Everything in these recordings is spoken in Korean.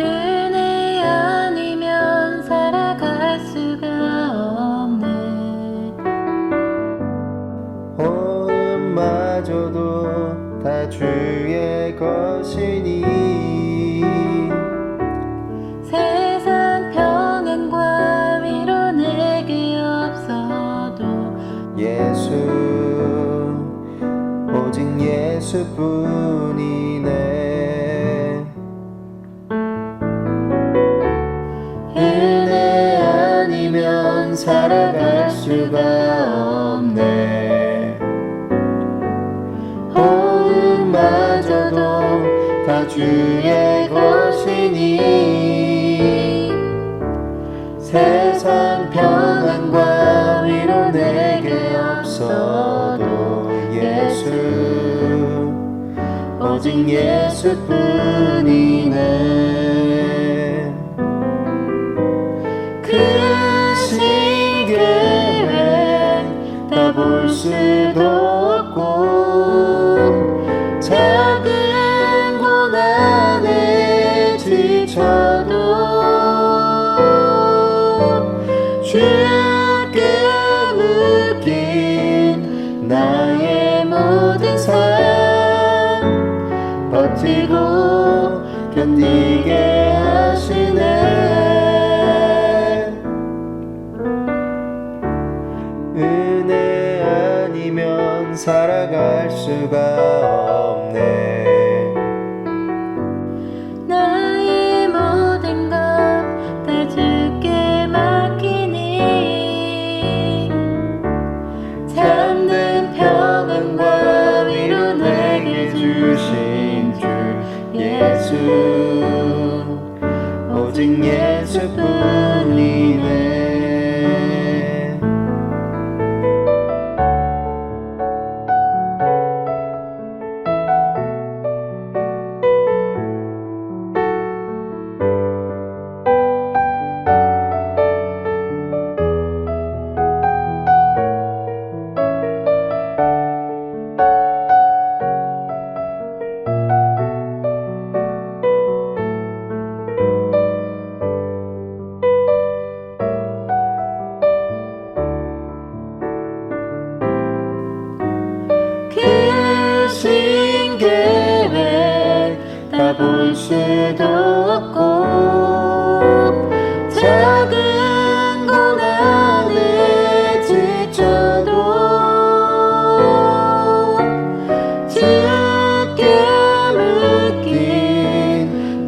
은혜 아니면 살아갈 수가 없네. 호흡마저도 다 주의 것이니 세상 평안과 위로 내게 없어도 예수 오직 예수뿐이네. 은혜 아니면 살아갈 수가 없네. 호흡마저도 다 주의 것이니 세상 평안과 위로 내게 없어도 예수 오직 예수뿐이네. 크신 계획 다 볼 수도 없고 작은 고난에 지쳐도 주께 묶인 나의 모든 삶 버티고 견디게 하시네. 은혜 아니면 살아갈 수가 없네. 나의 모든 것 다 주께 맡기니 참된 평안과 위로 내게 주신 주 예수 오직 예수뿐이네. 크신 계획 다 볼 수도 없고 작은 고난에 지쳐도 주께 묶인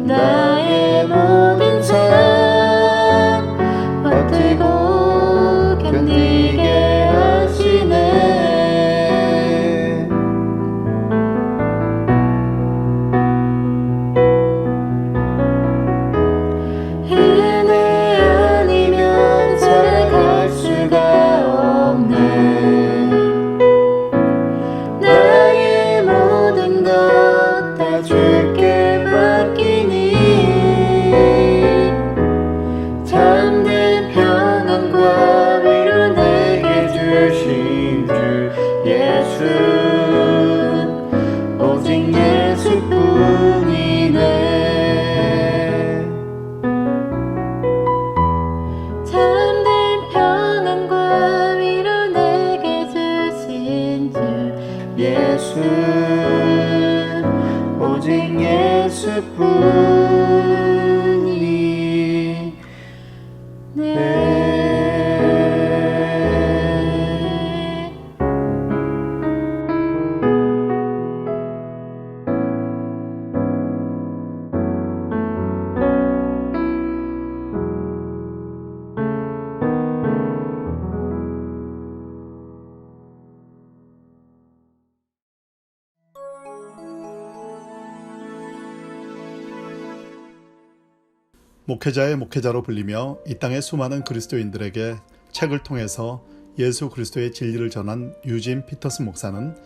나의 모든 삶 버티고 견디게 하시네. 오직 예수뿐이네. 참된 평안과 위로 내게 주신 주 예수 오직 예수뿐이네. 목회자의 목회자로 불리며 이 땅의 수많은 그리스도인들에게 책을 통해서 예수 그리스도의 진리를 전한 유진 피터슨 목사는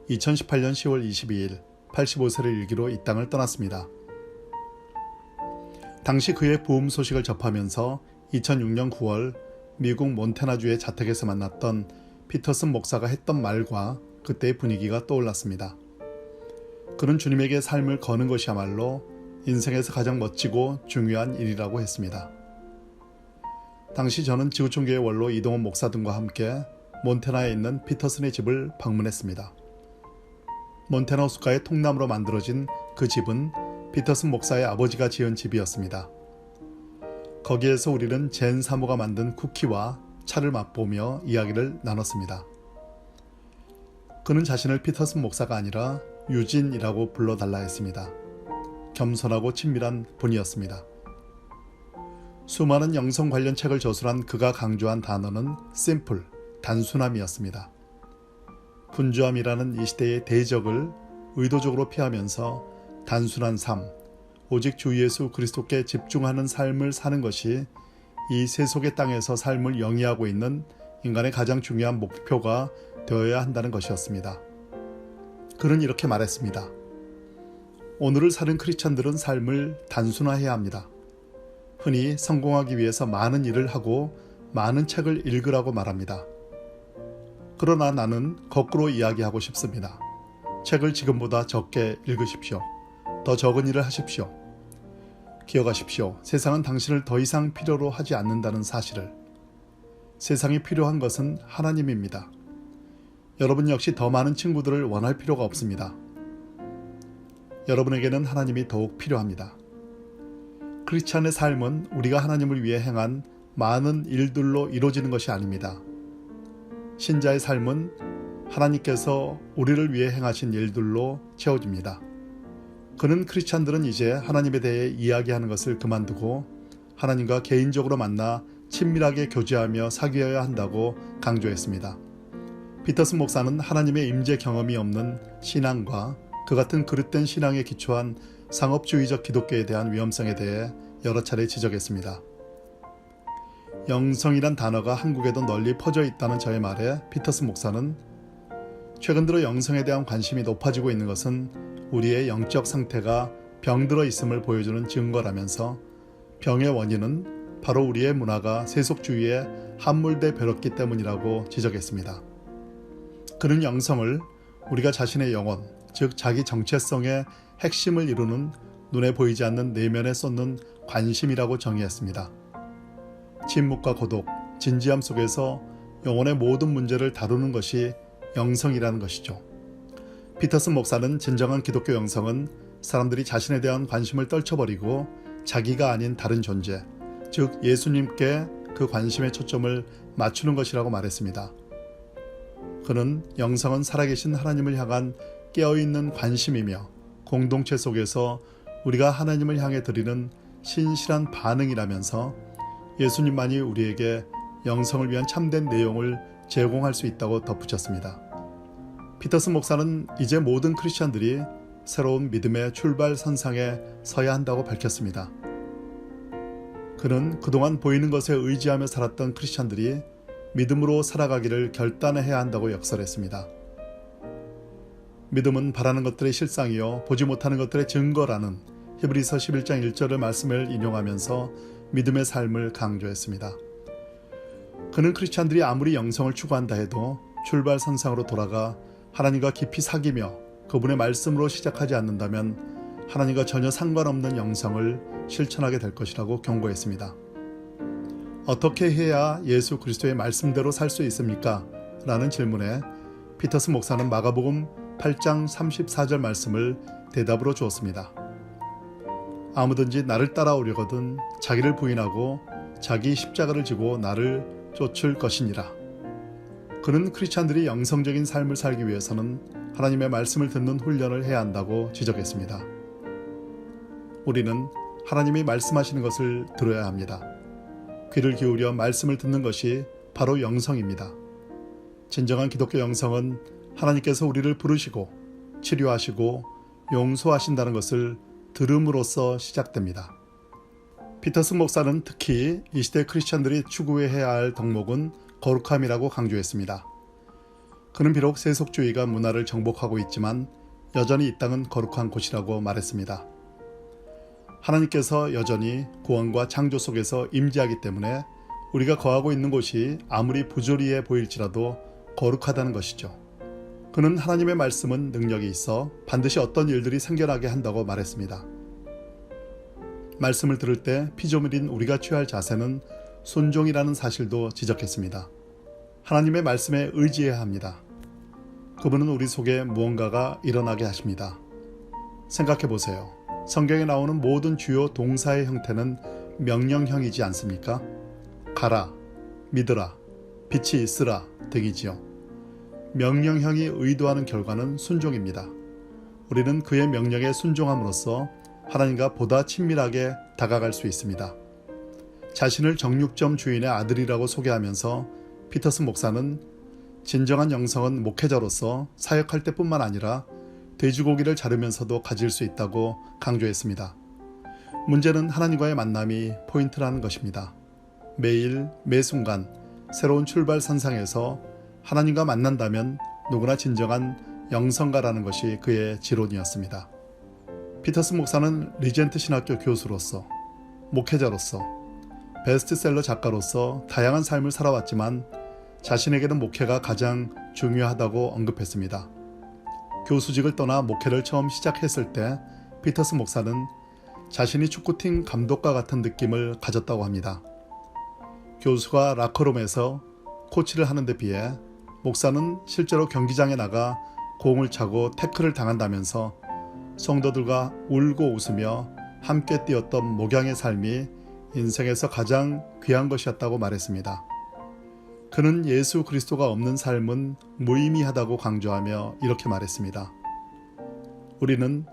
2018년 10월 22일 85세를 일기로 이 땅을 떠났습니다. 당시 그의 부흥 소식을 접하면서 2006년 9월 미국 몬태나주의 자택에서 만났던 피터슨 목사가 했던 말과 그때의 분위기가 떠올랐습니다. 그는 주님에게 삶을 거는 것이야말로 인생에서 가장 멋지고 중요한 일이라고 했습니다. 당시 저는 지구촌교회 원로 이동원 목사 등과 함께 몬태나에 있는 피터슨의 집을 방문했습니다. 몬태나 호숫가의 통나무로 만들어진 그 집은 피터슨 목사의 아버지가 지은 집이었습니다. 거기에서 우리는 젠 사모가 만든 쿠키와 차를 맛보며 이야기를 나눴습니다. 그는 자신을 피터슨 목사가 아니라 유진이라고 불러달라 했습니다. 겸손하고 친밀한 분이었습니다. 수많은 영성 관련 책을 저술한 그가 강조한 단어는 심플, 단순함이었습니다. 분주함이라는 이 시대의 대적을 의도적으로 피하면서 단순한 삶, 오직 주 예수 그리스도께 집중하는 삶을 사는 것이 이 세속의 땅에서 삶을 영위하고 있는 인간의 가장 중요한 목표가 되어야 한다는 것이었습니다. 그는 이렇게 말했습니다. 오늘을 사는 크리스찬들은 삶을 단순화해야 합니다. 흔히 성공하기 위해서 많은 일을 하고 많은 책을 읽으라고 말합니다. 그러나 나는 거꾸로 이야기하고 싶습니다. 책을 지금보다 적게 읽으십시오. 더 적은 일을 하십시오. 기억하십시오. 세상은 당신을 더 이상 필요로 하지 않는다는 사실을. 세상이 필요한 것은 하나님입니다. 여러분 역시 더 많은 친구들을 원할 필요가 없습니다. 여러분에게는 하나님이 더욱 필요합니다. 크리스찬의 삶은 우리가 하나님을 위해 행한 많은 일들로 이루어지는 것이 아닙니다. 신자의 삶은 하나님께서 우리를 위해 행하신 일들로 채워집니다. 그는 크리스찬들은 이제 하나님에 대해 이야기하는 것을 그만두고 하나님과 개인적으로 만나 친밀하게 교제하며 사귀어야 한다고 강조했습니다. 피터슨 목사는 하나님의 임재 경험이 없는 신앙과 그 같은 그릇된 신앙에 기초한 상업주의적 기독교에 대한 위험성에 대해 여러 차례 지적했습니다. 영성이란 단어가 한국에도 널리 퍼져 있다는 저의 말에 피터슨 목사는 최근 들어 영성에 대한 관심이 높아지고 있는 것은 우리의 영적 상태가 병들어 있음을 보여주는 증거라면서 병의 원인은 바로 우리의 문화가 세속주의에 함몰돼 버렸기 때문이라고 지적했습니다. 그는 영성을 우리가 자신의 영혼, 즉 자기 정체성의 핵심을 이루는 눈에 보이지 않는 내면에 쏟는 관심이라고 정의했습니다. 침묵과 고독, 진지함 속에서 영혼의 모든 문제를 다루는 것이 영성이라는 것이죠. 피터슨 목사는 진정한 기독교 영성은 사람들이 자신에 대한 관심을 떨쳐버리고 자기가 아닌 다른 존재, 즉 예수님께 그 관심의 초점을 맞추는 것이라고 말했습니다. 그는 영성은 살아계신 하나님을 향한 깨어있는 관심이며 공동체 속에서 우리가 하나님을 향해 드리는 신실한 반응이라면서 예수님만이 우리에게 영성을 위한 참된 내용을 제공할 수 있다고 덧붙였습니다. 피터슨 목사는 이제 모든 크리스찬들이 새로운 믿음의 출발선상에 서야 한다고 밝혔습니다. 그는 그동안 보이는 것에 의지하며 살았던 크리스찬들이 믿음으로 살아가기를 결단해야 한다고 역설했습니다. 믿음은 바라는 것들의 실상이요 보지 못하는 것들의 증거라는 히브리서 11장 1절의 말씀을 인용하면서 믿음의 삶을 강조했습니다. 그는 크리스찬들이 아무리 영성을 추구한다 해도 출발선상으로 돌아가 하나님과 깊이 사귀며 그분의 말씀으로 시작하지 않는다면 하나님과 전혀 상관없는 영성을 실천하게 될 것이라고 경고했습니다. 어떻게 해야 예수 그리스도의 말씀대로 살 수 있습니까? 라는 질문에 피터슨 목사는 마가복음 8장 34절 말씀을 대답으로 주었습니다. 아무든지 나를 따라오려거든 자기를 부인하고 자기 십자가를 지고 나를 쫓을 것이니라. 그는 크리스찬들이 영성적인 삶을 살기 위해서는 하나님의 말씀을 듣는 훈련을 해야 한다고 지적했습니다. 우리는 하나님이 말씀하시는 것을 들어야 합니다. 귀를 기울여 말씀을 듣는 것이 바로 영성입니다. 진정한 기독교 영성은 하나님께서 우리를 부르시고 치료하시고 용서하신다는 것을 들음으로써 시작됩니다. 피터슨 목사는 특히 이 시대 크리스찬들이 추구해야 할 덕목은 거룩함이라고 강조했습니다. 그는 비록 세속주의가 문화를 정복하고 있지만 여전히 이 땅은 거룩한 곳이라고 말했습니다. 하나님께서 여전히 구원과 창조 속에서 임재하기 때문에 우리가 거하고 있는 곳이 아무리 부조리해 보일지라도 거룩하다는 것이죠. 그는 하나님의 말씀은 능력이 있어 반드시 어떤 일들이 생겨나게 한다고 말했습니다. 말씀을 들을 때 피조물인 우리가 취할 자세는 순종이라는 사실도 지적했습니다. 하나님의 말씀에 의지해야 합니다. 그분은 우리 속에 무언가가 일어나게 하십니다. 생각해 보세요. 성경에 나오는 모든 주요 동사의 형태는 명령형이지 않습니까? 가라, 믿으라, 빛이 있으라 등이지요. 명령형이 의도하는 결과는 순종입니다. 우리는 그의 명령에 순종함으로써 하나님과 보다 친밀하게 다가갈 수 있습니다. 자신을 정육점 주인의 아들이라고 소개하면서 피터슨 목사는 진정한 영성은 목회자로서 사역할 때뿐만 아니라 돼지고기를 자르면서도 가질 수 있다고 강조했습니다. 문제는 하나님과의 만남이 포인트라는 것입니다. 매일, 매 순간 새로운 출발선상에서 하나님과 만난다면 누구나 진정한 영성가라는 것이 그의 지론이었습니다. 피터슨 목사는 리젠트 신학교 교수로서, 목회자로서, 베스트셀러 작가로서 다양한 삶을 살아왔지만 자신에게는 목회가 가장 중요하다고 언급했습니다. 교수직을 떠나 목회를 처음 시작했을 때 피터슨 목사는 자신이 축구팀 감독과 같은 느낌을 가졌다고 합니다. 교수가 라커룸에서 코치를 하는 데 비해 목사는 실제로 경기장에 나가 공을 차고 태클을 당한다면서 성도들과 울고 웃으며 함께 뛰었던 목양의 삶이 인생에서 가장 귀한 것이었다고 말했습니다. 그는 예수 그리스도가 없는 삶은 무의미하다고 강조하며 이렇게 말했습니다. 우리는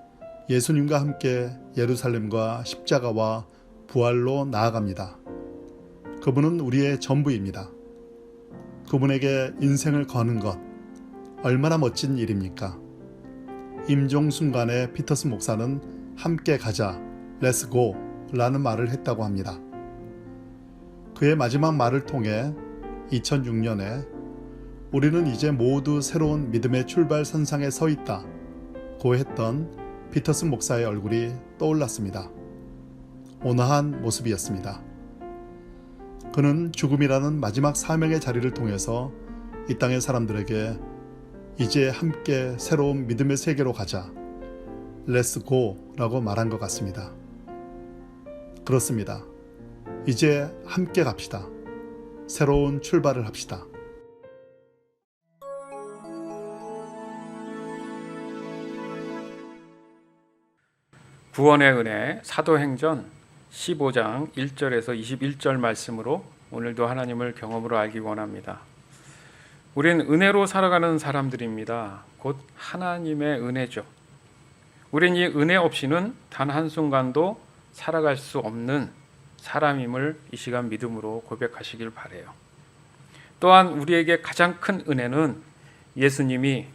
예수님과 함께 예루살렘과 십자가와 부활로 나아갑니다. 그분은 우리의 전부입니다. 그분에게 인생을 거는 것, 얼마나 멋진 일입니까? 임종 순간에 피터슨 목사는 함께 가자, Let's go 라는 말을 했다고 합니다. 그의 마지막 말을 통해 2006년에 우리는 이제 모두 새로운 믿음의 출발선상에 서 있다 고 했던 피터슨 목사의 얼굴이 떠올랐습니다. 온화한 모습이었습니다. 그는 죽음이라는 마지막 사명의 자리를 통해서 이 땅의 사람들에게 이제 함께 새로운 믿음의 세계로 가자, Let's go 라고 말한 것 같습니다. 그렇습니다. 이제 함께 갑시다. 새로운 출발을 합시다. 구원의 은혜 사도행전 15장 1절에서 21절 말씀으로 오늘도 하나님을 경험으로 알기 원합니다. 우린 은혜로 살아가는 사람들입니다. 곧 하나님의 은혜죠. 우린 이 은혜 없이는 단 한순간도 살아갈 수 없는 사람임을 이 시간 믿음으로 고백하시길 바라요. 또한 우리에게 가장 큰 은혜는 예수님이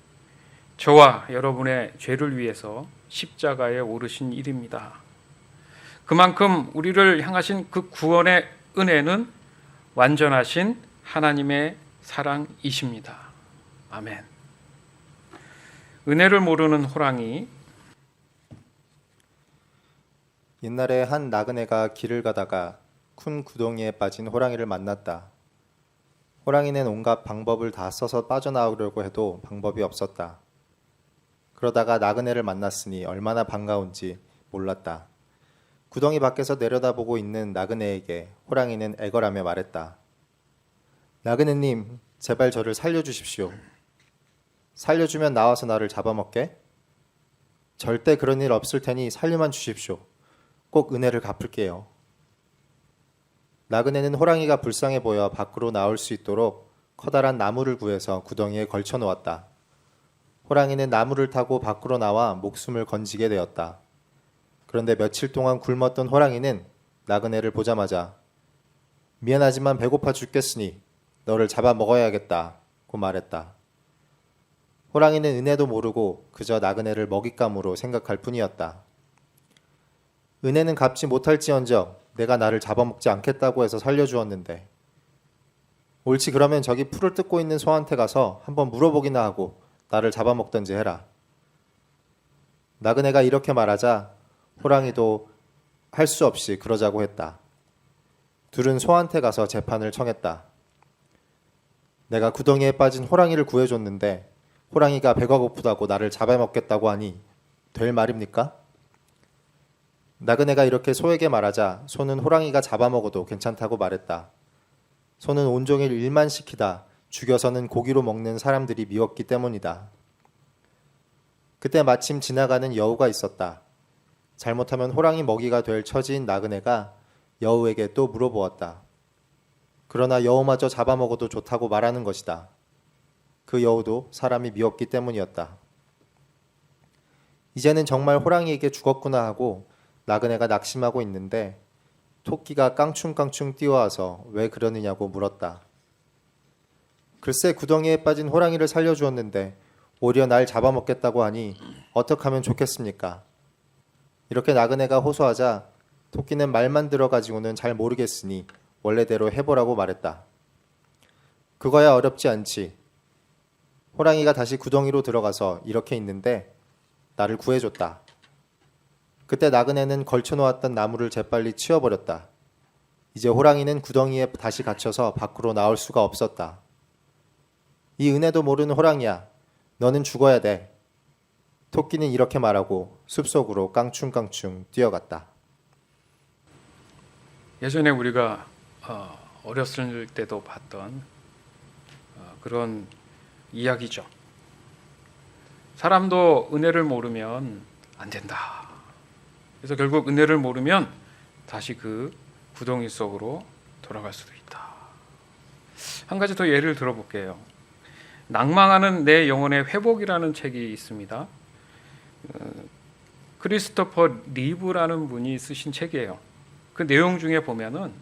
저와 여러분의 죄를 위해서 십자가에 오르신 일입니다. 그만큼 우리를 향하신 그 구원의 은혜는 완전하신 하나님의 사랑이십니다. 아멘. 은혜를 모르는 호랑이. 옛날에 한 나그네가 길을 가다가 큰 구덩이에 빠진 호랑이를 만났다. 호랑이는 온갖 방법을 다 써서 빠져나오려고 해도 방법이 없었다. 그러다가 나그네를 만났으니 얼마나 반가운지 몰랐다. 구덩이 밖에서 내려다보고 있는 나그네에게 호랑이는 애걸하며 말했다. 나그네님, 제발 저를 살려주십시오. 살려주면 나와서 나를 잡아먹게? 절대 그런 일 없을 테니 살려만 주십시오. 꼭 은혜를 갚을게요. 나그네는 호랑이가 불쌍해 보여 밖으로 나올 수 있도록 커다란 나무를 구해서 구덩이에 걸쳐 놓았다. 호랑이는 나무를 타고 밖으로 나와 목숨을 건지게 되었다. 그런데 며칠 동안 굶었던 호랑이는 나그네를 보자마자 미안하지만 배고파 죽겠으니 너를 잡아먹어야겠다고 말했다. 호랑이는 은혜도 모르고 그저 나그네를 먹잇감으로 생각할 뿐이었다. 은혜는 갚지 못할지언정 내가 나를 잡아먹지 않겠다고 해서 살려주었는데 옳지 그러면 저기 풀을 뜯고 있는 소한테 가서 한번 물어보기나 하고 나를 잡아먹던지 해라. 나그네가 이렇게 말하자 호랑이도 할 수 없이 그러자고 했다. 둘은 소한테 가서 재판을 청했다. 내가 구덩이에 빠진 호랑이를 구해줬는데 호랑이가 배가 고프다고 나를 잡아먹겠다고 하니 될 말입니까? 나그네가 이렇게 소에게 말하자 소는 호랑이가 잡아먹어도 괜찮다고 말했다. 소는 온종일 일만 시키다 죽여서는 고기로 먹는 사람들이 미웠기 때문이다. 그때 마침 지나가는 여우가 있었다. 잘못하면 호랑이 먹이가 될 처지인 나그네가 여우에게 또 물어보았다. 그러나 여우마저 잡아먹어도 좋다고 말하는 것이다. 그 여우도 사람이 미웠기 때문이었다. 이제는 정말 호랑이에게 죽었구나 하고 나그네가 낙심하고 있는데 토끼가 깡충깡충 뛰어와서 왜 그러느냐고 물었다. 글쎄 구덩이에 빠진 호랑이를 살려주었는데 오히려 날 잡아먹겠다고 하니 어떻게 하면 좋겠습니까? 이렇게 나그네가 호소하자 토끼는 말만 들어가지고는 잘 모르겠으니 원래대로 해보라고 말했다. 그거야 어렵지 않지. 호랑이가 다시 구덩이로 들어가서 이렇게 있는데 나를 구해줬다. 그때 나그네는 걸쳐놓았던 나무를 재빨리 치워버렸다. 이제 호랑이는 구덩이에 다시 갇혀서 밖으로 나올 수가 없었다. 이 은혜도 모르는 호랑이야. 너는 죽어야 돼. 토끼는 이렇게 말하고 숲속으로 깡충깡충 뛰어갔다. 예전에 우리가 어렸을 때도 봤던 그런 이야기죠. 사람도 은혜를 모르면 안 된다. 그래서 결국 은혜를 모르면 다시 그 구덩이 속으로 돌아갈 수도 있다. 한 가지 더 예를 들어볼게요. 낭망하는 내 영혼의 회복이라는 책이 있습니다. 크리스토퍼 리브라는 분이 쓰신 책이에요. 그 내용 중에 보면은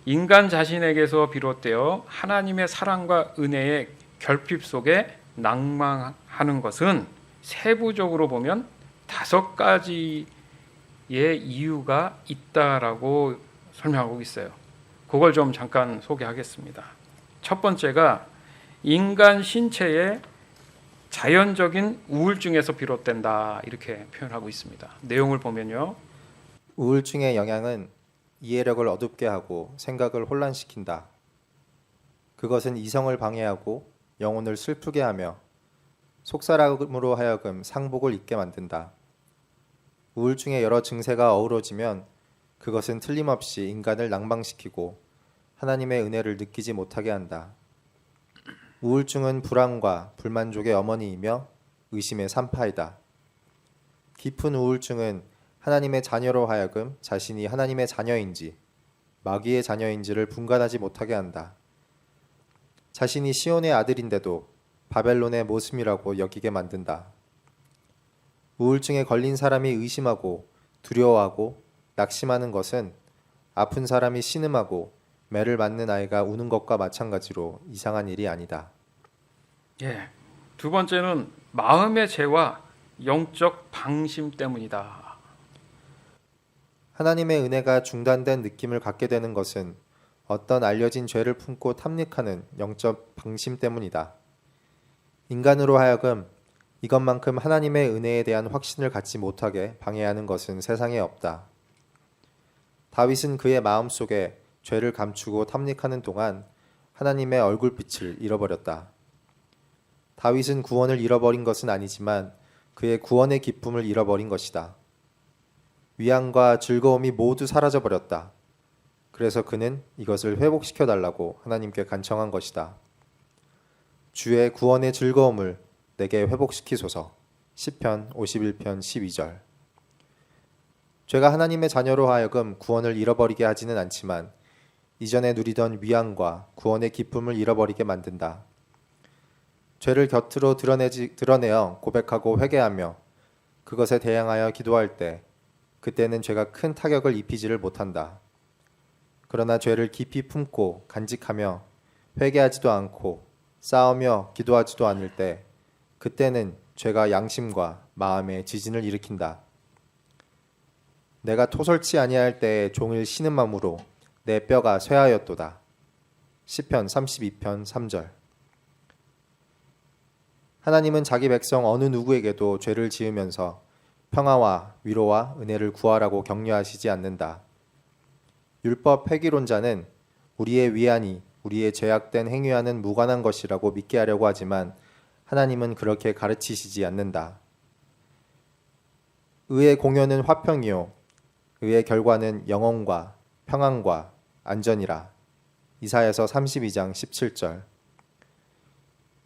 인간 자신에게서 비롯되어 하나님의 사랑과 은혜의 결핍 속에 낭망하는 것은 세부적으로 보면 5가지의 이유가 있다라고 설명하고 있어요. 그걸 좀 잠깐 소개하겠습니다. 첫 번째가 인간 신체의 자연적인 우울증에서 비롯된다 이렇게 표현하고 있습니다. 내용을 보면요. 우울증의 영향은 이해력을 어둡게 하고 생각을 혼란시킨다. 그것은 이성을 방해하고 영혼을 슬프게 하며 속사람으로 하여금 상복을 잊게 만든다. 우울증의 여러 증세가 어우러지면 그것은 틀림없이 인간을 낭망시키고 하나님의 은혜를 느끼지 못하게 한다. 우울증은 불안과 불만족의 어머니이며 의심의 산파이다. 깊은 우울증은 하나님의 자녀로 하여금 자신이 하나님의 자녀인지 마귀의 자녀인지를 분간하지 못하게 한다. 자신이 시온의 아들인데도 바벨론의 모습이라고 여기게 만든다. 우울증에 걸린 사람이 의심하고 두려워하고 낙심하는 것은 아픈 사람이 신음하고 매를 맞는 아이가 우는 것과 마찬가지로 이상한 일이 아니다. 예. 두 번째는 마음의 죄와 영적 방심 때문이다. 하나님의 은혜가 중단된 느낌을 갖게 되는 것은 어떤 알려진 죄를 품고 탐닉하는 영적 방심 때문이다. 인간으로 하여금 이것만큼 하나님의 은혜에 대한 확신을 갖지 못하게 방해하는 것은 세상에 없다. 다윗은 그의 마음속에 죄를 감추고 탐닉하는 동안 하나님의 얼굴빛을 잃어버렸다. 다윗은 구원을 잃어버린 것은 아니지만 그의 구원의 기쁨을 잃어버린 것이다. 위안과 즐거움이 모두 사라져버렸다. 그래서 그는 이것을 회복시켜달라고 하나님께 간청한 것이다. 주의 구원의 즐거움을 내게 회복시키소서. 시편 51편 12절. 죄가 하나님의 자녀로 하여금 구원을 잃어버리게 하지는 않지만 이전에 누리던 위안과 구원의 기쁨을 잃어버리게 만든다. 죄를 곁으로 드러내어 고백하고 회개하며 그것에 대항하여 기도할 때 그때는 죄가 큰 타격을 입히지를 못한다. 그러나 죄를 깊이 품고 간직하며 회개하지도 않고 싸우며 기도하지도 않을 때 그때는 죄가 양심과 마음에 지진을 일으킨다. 내가 토설치 아니할 때에 종일 신음함으로 내 뼈가 쇠하였도다. 시편 32편 3절. 하나님은 자기 백성 어느 누구에게도 죄를 지으면서 평화와 위로와 은혜를 구하라고 격려하시지 않는다. 율법 폐기론자는 우리의 위안이 우리의 죄악된 행위와는 무관한 것이라고 믿게 하려고 하지만 하나님은 그렇게 가르치시지 않는다. 의의 공효는 화평이요 의의 결과는 영원과 평안과 안전이라. 이사야서 32장 17절.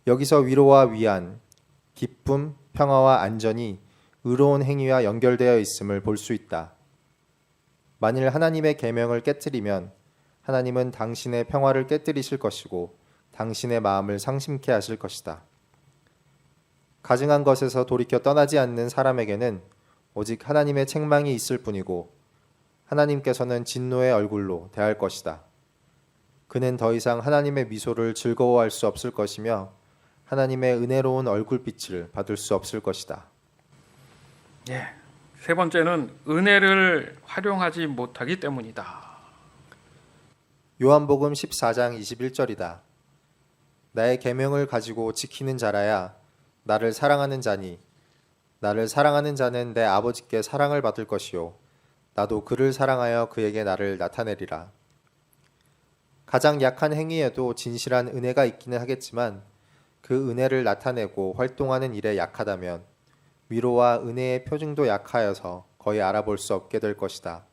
여기서 위로와 위안, 기쁨, 평화와 안전이 의로운 행위와 연결되어 있음을 볼 수 있다. 만일 하나님의 계명을 깨뜨리면 하나님은 당신의 평화를 깨뜨리실 것이고 당신의 마음을 상심케 하실 것이다. 가증한 것에서 돌이켜 떠나지 않는 사람에게는 오직 하나님의 책망이 있을 뿐이고 하나님께서는 진노의 얼굴로 대할 것이다. 그는 더 이상 하나님의 미소를 즐거워할 수 없을 것이며 하나님의 은혜로운 얼굴빛을 받을 수 없을 것이다. 예. 세 번째는 은혜를 활용하지 못하기 때문이다. 요한복음 14장 21절이다. 나의 계명을 가지고 지키는 자라야 나를 사랑하는 자니 나를 사랑하는 자는 내 아버지께 사랑을 받을 것이요 나도 그를 사랑하여 그에게 나를 나타내리라. 가장 약한 행위에도 진실한 은혜가 있기는 하겠지만 그 은혜를 나타내고 활동하는 일에 약하다면 위로와 은혜의 표징도 약하여서 거의 알아볼 수 없게 될 것이다.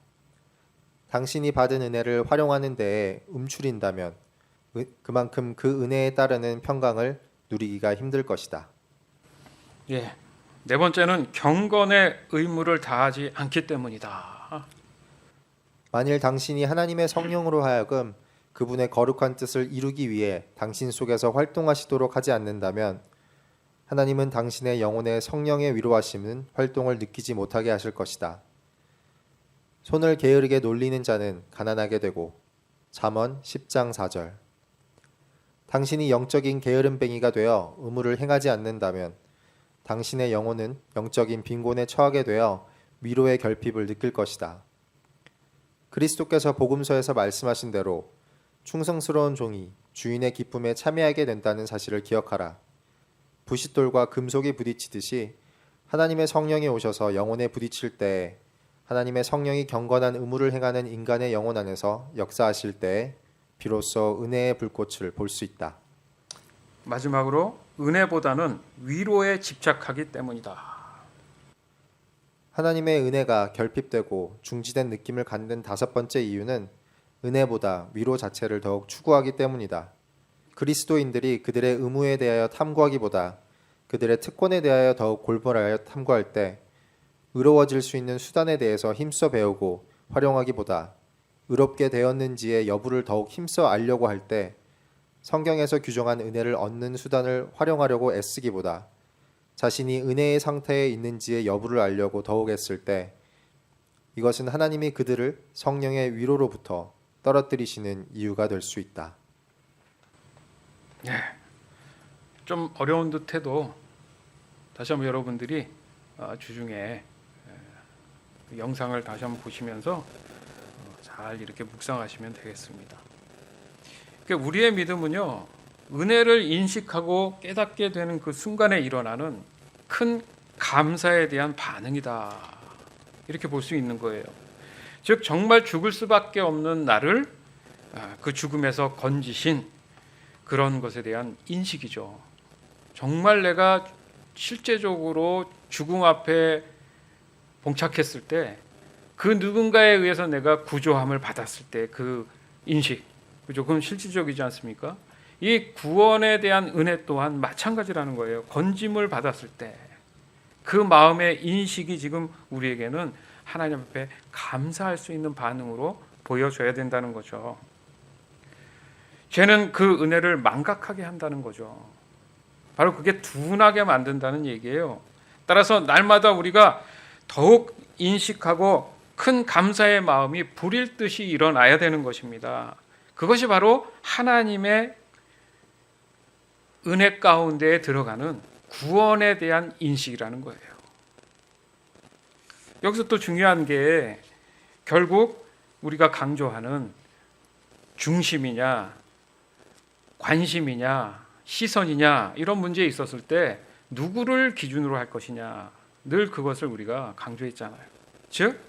당신이 받은 은혜를 활용하는 데에 움츠린다면 그만큼 그 은혜에 따르는 평강을 누리기가 힘들 것이다. 예. 네 번째는 경건의 의무를 다하지 않기 때문이다. 만일 당신이 하나님의 성령으로 하여금 그분의 거룩한 뜻을 이루기 위해 당신 속에서 활동하시도록 하지 않는다면 하나님은 당신의 영혼의 성령의 위로하심은 활동을 느끼지 못하게 하실 것이다. 손을 게으르게 놀리는 자는 가난하게 되고 잠언 10장 4절. 당신이 영적인 게으름뱅이가 되어 의무를 행하지 않는다면 당신의 영혼은 영적인 빈곤에 처하게 되어 위로의 결핍을 느낄 것이다. 그리스도께서 복음서에서 말씀하신 대로 충성스러운 종이 주인의 기쁨에 참여하게 된다는 사실을 기억하라. 부싯돌과 금속이 부딪히듯이 하나님의 성령이 오셔서 영혼에 부딪힐 때에 하나님의 성령이 경건한 의무를 행하는 인간의 영혼 안에서 역사하실 때에 비로소 은혜의 불꽃을 볼 수 있다. 마지막으로 은혜보다는 위로에 집착하기 때문이다. 하나님의 은혜가 결핍되고 중지된 느낌을 갖는 다섯 번째 이유는 은혜보다 위로 자체를 더욱 추구하기 때문이다. 그리스도인들이 그들의 의무에 대하여 탐구하기보다 그들의 특권에 대하여 더욱 골몰하여 탐구할 때 의로워질 수 있는 수단에 대해서 힘써 배우고 활용하기보다 의롭게 되었는지의 여부를 더욱 힘써 알려고 할 때 성경에서 규정한 은혜를 얻는 수단을 활용하려고 애쓰기보다 자신이 은혜의 상태에 있는지의 여부를 알려고 더욱 애쓸 때 이것은 하나님이 그들을 성령의 위로로부터 떨어뜨리시는 이유가 될 수 있다. 네. 좀 어려운 듯해도 다시 한번 여러분들이 주중에 영상을 다시 한번 보시면서 잘 이렇게 묵상하시면 되겠습니다. 그러니까 우리의 믿음은요, 은혜를 인식하고 깨닫게 되는 그 순간에 일어나는 큰 감사에 대한 반응이다. 이렇게 볼 수 있는 거예요. 즉 정말 죽을 수밖에 없는 나를 그 죽음에서 건지신 그런 것에 대한 인식이죠. 정말 내가 실제적으로 죽음 앞에 봉착했을 때 그 누군가에 의해서 내가 구조함을 받았을 때 그 인식, 그죠? 그건 실질적이지 않습니까? 이 구원에 대한 은혜 또한 마찬가지라는 거예요. 건짐을 받았을 때 그 마음의 인식이 지금 우리에게는 하나님 앞에 감사할 수 있는 반응으로 보여줘야 된다는 거죠. 죄는 그 은혜를 망각하게 한다는 거죠. 바로 그게 둔하게 만든다는 얘기예요. 따라서 날마다 우리가 더욱 인식하고 큰 감사의 마음이 불일 듯이 일어나야 되는 것입니다. 그것이 바로 하나님의 은혜 가운데에 들어가는 구원에 대한 인식이라는 거예요. 여기서 또 중요한 게 결국 우리가 강조하는 중심이냐, 관심이냐, 시선이냐 이런 문제에 있었을 때 누구를 기준으로 할 것이냐, 늘 그것을 우리가 강조했잖아요. 즉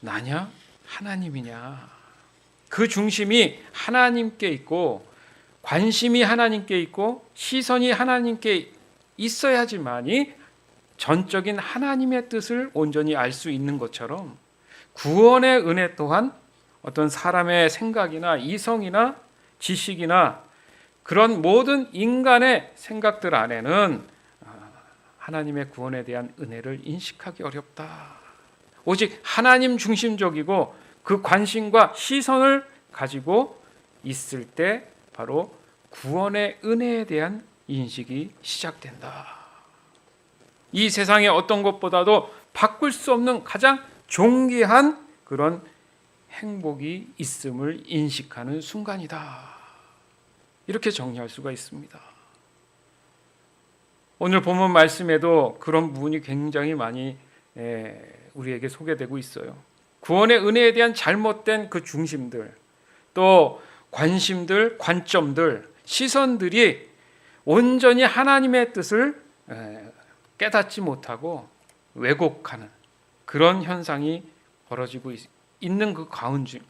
나냐 하나님이냐, 그 중심이 하나님께 있고 관심이 하나님께 있고 시선이 하나님께 있어야지만이 전적인 하나님의 뜻을 온전히 알 수 있는 것처럼 구원의 은혜 또한 어떤 사람의 생각이나 이성이나 지식이나 그런 모든 인간의 생각들 안에는 하나님의 구원에 대한 은혜를 인식하기 어렵다. 오직 하나님 중심적이고 그 관심과 시선을 가지고 있을 때 바로 구원의 은혜에 대한 인식이 시작된다. 이 세상의 어떤 것보다도 바꿀 수 없는 가장 존귀한 그런 행복이 있음을 인식하는 순간이다. 이렇게 정리할 수가 있습니다. 오늘 본문 말씀에도 그런 부분이 굉장히 많이 우리에게 소개되고 있어요. 구원의 은혜에 대한 잘못된 그 중심들, 또 관심들, 관점들, 시선들이 온전히 하나님의 뜻을 깨닫지 못하고 왜곡하는 그런 현상이 벌어지고 있는 그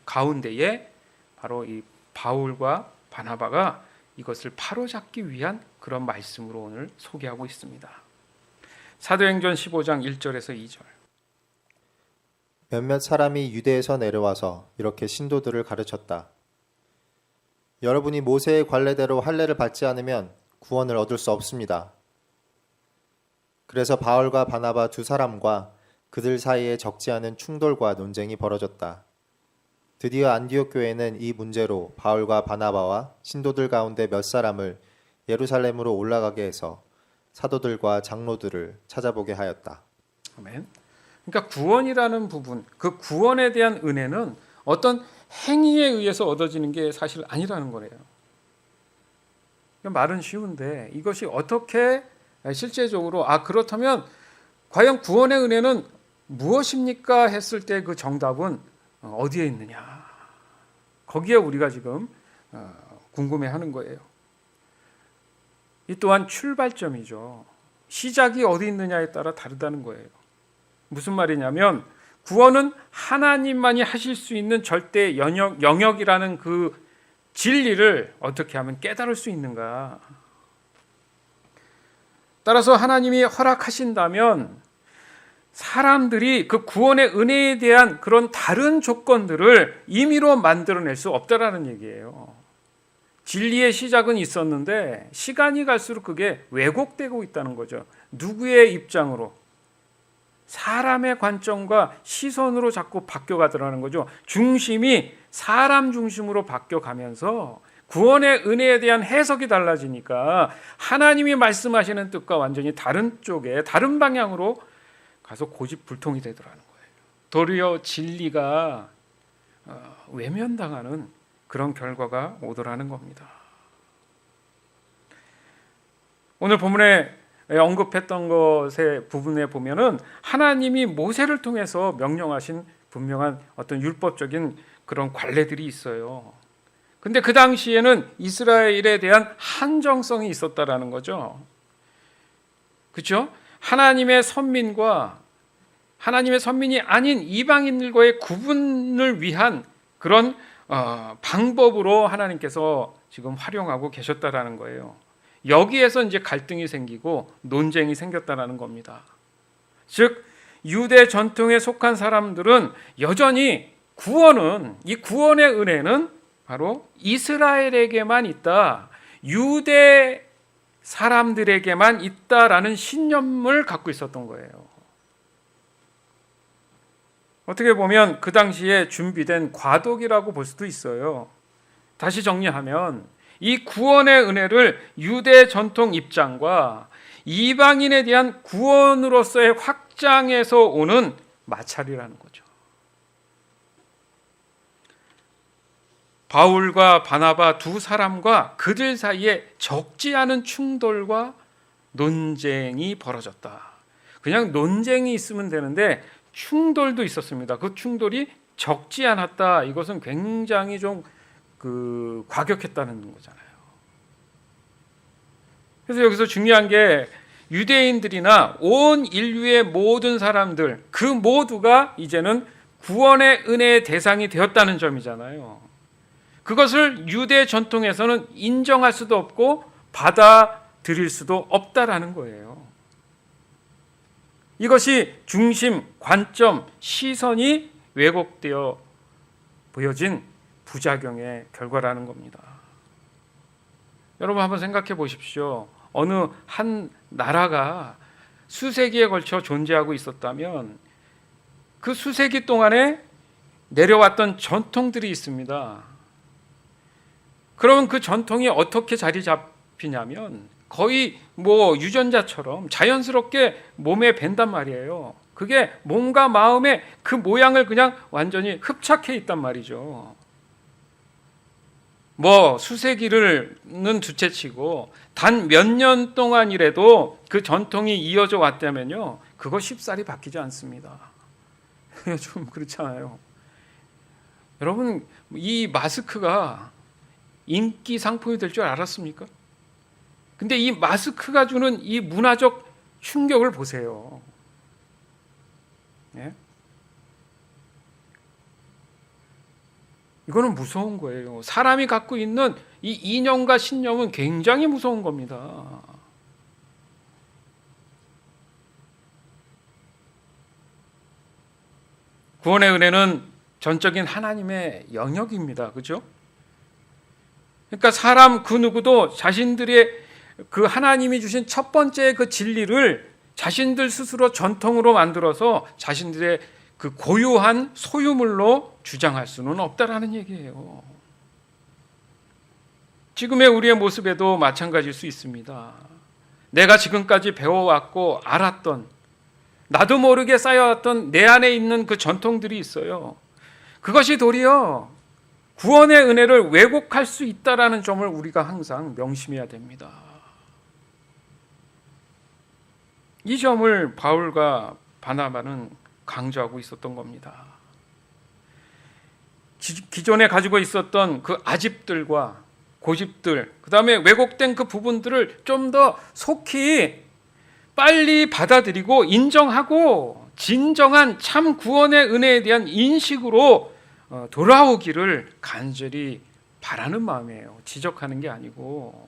가운데에 바로 이 바울과 바나바가 이것을 바로잡기 위한 그런 말씀으로 오늘 소개하고 있습니다. 사도행전 15장 1절에서 2절. 몇몇 사람이 유대에서 내려와서 이렇게 신도들을 가르쳤다. 여러분이 모세의 관례대로 할례를 받지 않으면 구원을 얻을 수 없습니다. 그래서 바울과 바나바 두 사람과 그들 사이에 적지 않은 충돌과 논쟁이 벌어졌다. 드디어 안디옥 교회는 이 문제로 바울과 바나바와 신도들 가운데 몇 사람을 예루살렘으로 올라가게 해서 사도들과 장로들을 찾아보게 하였다. 아멘. 그러니까 구원이라는 부분, 그 구원에 대한 은혜는 어떤 행위에 의해서 얻어지는 게 사실 아니라는 거래요. 말은 쉬운데 이것이 어떻게 실제적으로 그렇다면 과연 구원의 은혜는 무엇입니까? 했을 때 그 정답은 어디에 있느냐? 거기에 우리가 지금 궁금해하는 거예요. 이 또한 출발점이죠. 시작이 어디 있느냐에 따라 다르다는 거예요. 무슨 말이냐면 구원은 하나님만이 하실 수 있는 절대 영역이라는 그 진리를 어떻게 하면 깨달을 수 있는가? 따라서 하나님이 허락하신다면 사람들이 그 구원의 은혜에 대한 그런 다른 조건들을 임의로 만들어낼 수 없다라는 얘기예요. 진리의 시작은 있었는데 시간이 갈수록 그게 왜곡되고 있다는 거죠. 누구의 입장으로? 사람의 관점과 시선으로 자꾸 바뀌어가더라는 거죠. 중심이 사람 중심으로 바뀌어가면서 구원의 은혜에 대한 해석이 달라지니까 하나님이 말씀하시는 뜻과 완전히 다른 쪽에 다른 방향으로 가서 고집불통이 되더라는 거예요. 도리어 진리가 외면당하는 그런 결과가 오더라는 겁니다. 오늘 본문에 언급했던 것의 부분에 보면은 하나님이 모세를 통해서 명령하신 분명한 어떤 율법적인 그런 관례들이 있어요. 근데 그 당시에는 이스라엘에 대한 한정성이 있었다라는 거죠. 그렇죠? 하나님의 선민과 하나님의 선민이 아닌 이방인들과의 구분을 위한 그런 방법으로 하나님께서 지금 활용하고 계셨다라는 거예요. 여기에서 이제 갈등이 생기고 논쟁이 생겼다라는 겁니다. 즉 유대 전통에 속한 사람들은 여전히 이 구원의 은혜는 바로 이스라엘에게만 있다, 유대 사람들에게만 있다라는 신념을 갖고 있었던 거예요. 어떻게 보면 그 당시에 준비된 과도기라고 볼 수도 있어요. 다시 정리하면 이 구원의 은혜를 유대 전통 입장과 이방인에 대한 구원으로서의 확장에서 오는 마찰이라는 거죠. 바울과 바나바 두 사람과 그들 사이에 적지 않은 충돌과 논쟁이 벌어졌다. 그냥 논쟁이 있으면 되는데 충돌도 있었습니다. 그 충돌이 적지 않았다. 이것은 굉장히 좀 과격했다는 거잖아요. 그래서 여기서 중요한 게 유대인들이나 온 인류의 모든 사람들 그 모두가 이제는 구원의 은혜의 대상이 되었다는 점이잖아요. 그것을 유대 전통에서는 인정할 수도 없고 받아들일 수도 없다라는 거예요. 이것이 중심, 관점, 시선이 왜곡되어 보여진 부작용의 결과라는 겁니다. 여러분 한번 생각해 보십시오. 어느 한 나라가 수세기에 걸쳐 존재하고 있었다면 그 수세기 동안에 내려왔던 전통들이 있습니다. 그러면 그 전통이 어떻게 자리 잡히냐면 거의 유전자처럼 자연스럽게 몸에 밴단 말이에요. 그게 몸과 마음의 그 모양을 그냥 완전히 흡착해 있단 말이죠. 수세기를는 둘째치고 단 몇 년 동안이라도 그 전통이 이어져 왔다면요, 그거 쉽사리 바뀌지 않습니다. 좀 그렇잖아요. 여러분, 이 마스크가 인기 상품이 될 줄 알았습니까? 근데 이 마스크가 주는 이 문화적 충격을 보세요. 예? 이거는 무서운 거예요. 사람이 갖고 있는 이 이념과 신념은 굉장히 무서운 겁니다. 구원의 은혜는 전적인 하나님의 영역입니다. 그렇죠? 그러니까 사람 그 누구도 자신들의 그 하나님이 주신 첫 번째 그 진리를 자신들 스스로 전통으로 만들어서 자신들의 그 고유한 소유물로 주장할 수는 없다라는 얘기예요. 지금의 우리의 모습에도 마찬가지일 수 있습니다. 내가 지금까지 배워왔고 알았던, 나도 모르게 쌓여왔던 내 안에 있는 그 전통들이 있어요. 그것이 도리어 구원의 은혜를 왜곡할 수 있다라는 점을 우리가 항상 명심해야 됩니다. 이 점을 바울과 바나바는 강조하고 있었던 겁니다. 기존에 가지고 있었던 그 아집들과 고집들, 그 다음에 왜곡된 그 부분들을 좀 더 속히 빨리 받아들이고 인정하고 진정한 참 구원의 은혜에 대한 인식으로 돌아오기를 간절히 바라는 마음이에요. 지적하는 게 아니고.